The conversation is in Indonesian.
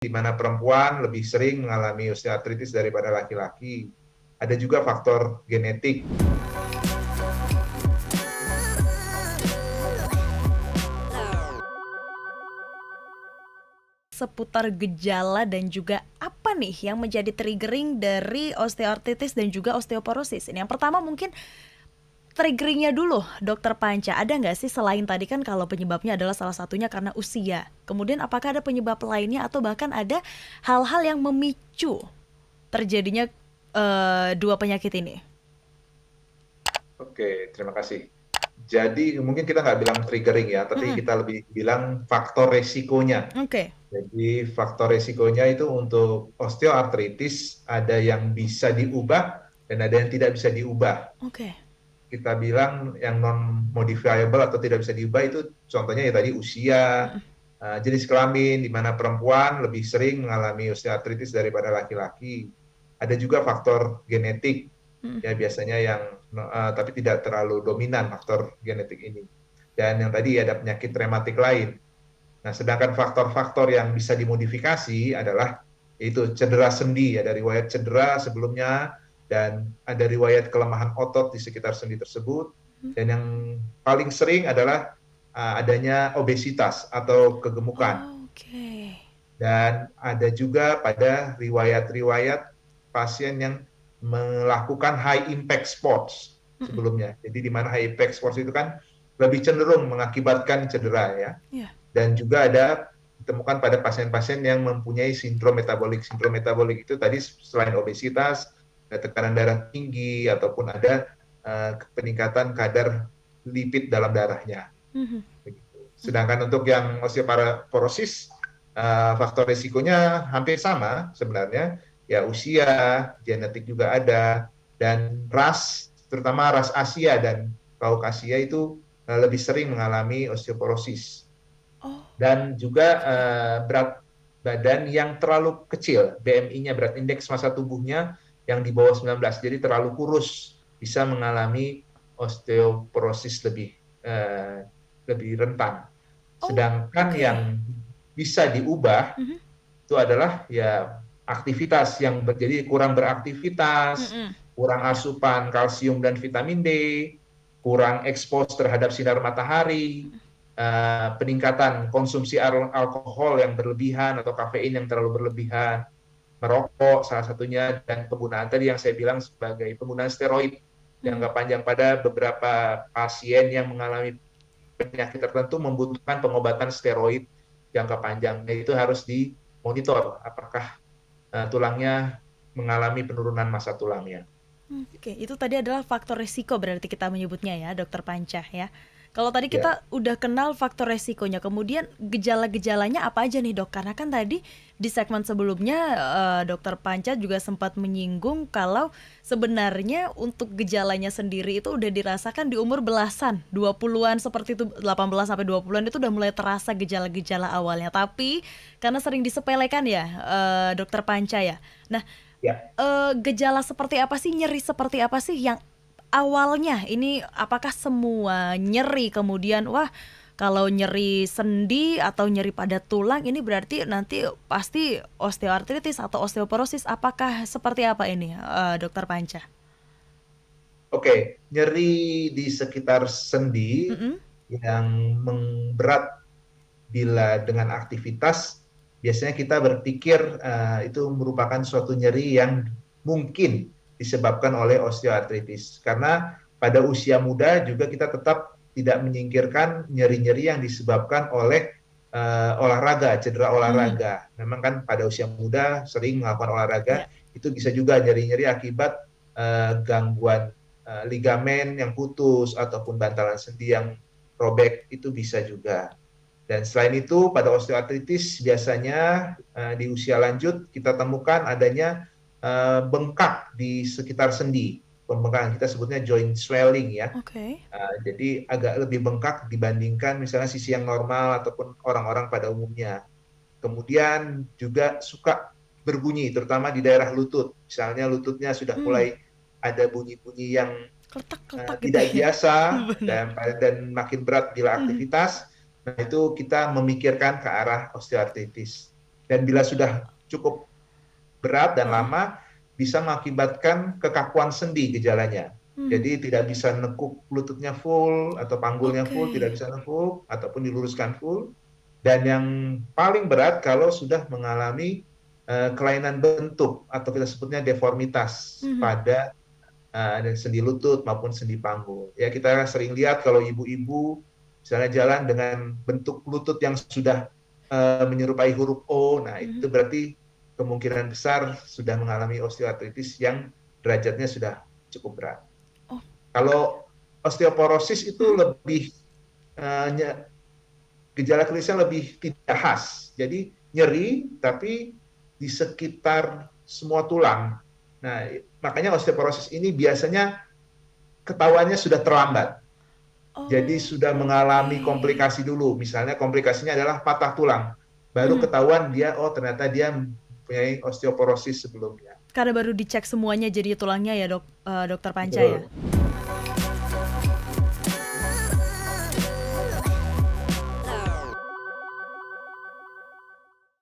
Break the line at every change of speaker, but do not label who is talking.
di mana perempuan lebih sering mengalami osteoartritis daripada laki-laki. Ada juga faktor genetik.
Seputar gejala dan juga apa nih yang menjadi triggering dari osteoartritis dan juga osteoporosis. Ini yang pertama mungkin triggeringnya dulu, Dokter Panca. Ada nggak sih selain tadi kan kalau penyebabnya adalah salah satunya karena usia. Kemudian apakah ada penyebab lainnya atau bahkan ada hal-hal yang memicu terjadinya dua penyakit ini?
Oke, terima kasih. Jadi mungkin kita nggak bilang triggering ya, tapi kita lebih bilang faktor resikonya.
Oke.
Jadi faktor resikonya itu untuk osteoartritis ada yang bisa diubah dan ada yang tidak bisa diubah.
Oke.
Kita bilang yang non-modifiable atau tidak bisa diubah itu contohnya ya tadi usia, jenis kelamin, di mana perempuan lebih sering mengalami osteoartritis daripada laki-laki. Ada juga faktor genetik, ya biasanya yang tapi tidak terlalu dominan faktor genetik ini. Dan yang tadi ada penyakit rematik lain. Nah, sedangkan faktor-faktor yang bisa dimodifikasi adalah yaitu cedera sendi, ada riwayat cedera sebelumnya, dan ada riwayat kelemahan otot di sekitar sendi tersebut. Dan yang paling sering adalah adanya obesitas atau kegemukan.
Oke.
Dan ada juga pada riwayat-riwayat pasien yang melakukan high impact sports sebelumnya. Jadi di mana high impact sports itu kan lebih cenderung mengakibatkan cedera ya.
Yeah.
Dan juga ada ditemukan pada pasien-pasien yang mempunyai sindrom metabolik. Sindrom metabolik itu tadi selain obesitas, ada tekanan darah tinggi ataupun ada peningkatan kadar lipid dalam darahnya. Sedangkan untuk yang osteoporosis, faktor risikonya hampir sama sebenarnya. Ya usia, genetik juga ada, dan ras, terutama ras Asia dan Kaukasia itu lebih sering mengalami osteoporosis. Dan juga berat badan yang terlalu kecil, BMI-nya, berat indeks massa tubuhnya yang di bawah 19, jadi terlalu kurus, bisa mengalami osteoporosis lebih rentan. Sedangkan yang bisa diubah itu adalah ya aktivitas yang jadi kurang beraktivitas, kurang asupan kalsium dan vitamin D, kurang ekspos terhadap sinar matahari, peningkatan konsumsi alkohol yang berlebihan atau kafein yang terlalu berlebihan, merokok salah satunya, dan penggunaan tadi yang saya bilang sebagai penggunaan steroid jangka panjang pada beberapa pasien yang mengalami penyakit tertentu membutuhkan pengobatan steroid jangka panjang. Itu harus dimonitor apakah tulangnya mengalami penurunan massa tulangnya.
Oke, itu tadi adalah faktor risiko berarti kita menyebutnya ya, Dokter Panca ya. Kalau tadi kita udah kenal faktor resikonya, kemudian gejala-gejalanya apa aja nih dok? Karena kan tadi di segmen sebelumnya Dokter Panca juga sempat menyinggung kalau sebenarnya untuk gejalanya sendiri itu udah dirasakan di umur belasan, 20-an seperti itu, 18 sampai 20-an itu udah mulai terasa gejala-gejala awalnya. Tapi karena sering disepelekan ya Dokter Panca ya. Nah, gejala seperti apa sih, nyeri seperti apa sih yang awalnya ini, apakah semua nyeri kemudian kalau nyeri sendi atau nyeri pada tulang ini berarti nanti pasti osteoartritis atau osteoporosis, apakah seperti apa ini Dokter Panca?
Oke, nyeri di sekitar sendi yang berat bila dengan aktivitas, biasanya kita berpikir itu merupakan suatu nyeri yang mungkin disebabkan oleh osteoartritis. Karena pada usia muda juga kita tetap tidak menyingkirkan nyeri-nyeri yang disebabkan oleh olahraga, cedera olahraga. Memang kan pada usia muda sering melakukan olahraga, itu bisa juga nyeri-nyeri akibat gangguan ligamen yang putus ataupun bantalan sendi yang robek, itu bisa juga. Dan selain itu pada osteoartritis biasanya di usia lanjut kita temukan adanya bengkak di sekitar sendi. Pembengkakan kita sebutnya joint swelling ya. Jadi agak lebih bengkak dibandingkan misalnya sisi yang normal ataupun orang-orang pada umumnya. Kemudian juga suka berbunyi, terutama di daerah lutut. Misalnya lututnya sudah mulai ada bunyi-bunyi yang tidak biasa dan makin berat bila aktivitas. Nah itu kita memikirkan ke arah osteoartritis. Dan bila sudah cukup berat dan
Heeh.
lama, bisa mengakibatkan kekakuan sendi gejalanya.
Hmm.
Jadi tidak bisa nekuk lututnya full atau panggulnya
Oke.
full, tidak bisa nekuk ataupun diluruskan full. Dan yang paling berat kalau sudah mengalami kelainan bentuk atau kita sebutnya deformitas
Mhm.
pada sendi lutut maupun sendi panggul. Ya kita sering lihat kalau ibu-ibu misalnya jalan dengan bentuk lutut yang sudah menyerupai huruf O, nah
Mhm.
itu berarti kemungkinan besar sudah mengalami osteoartritis yang derajatnya sudah cukup berat.
Oh.
Kalau osteoporosis itu
Mhm.
lebih gejala klinisnya lebih tidak khas. Jadi nyeri tapi di sekitar semua tulang. Nah, makanya osteoporosis ini biasanya ketahuannya sudah terlambat. Jadi
Oh,
sudah
oke.
mengalami komplikasi dulu. Misalnya komplikasinya adalah patah tulang. Baru
Mhm.
ketahuan dia, oh ternyata dia mempunyai osteoporosis sebelumnya.
Karena baru dicek semuanya jadi tulangnya ya, Dokter Panca ya?
Betul.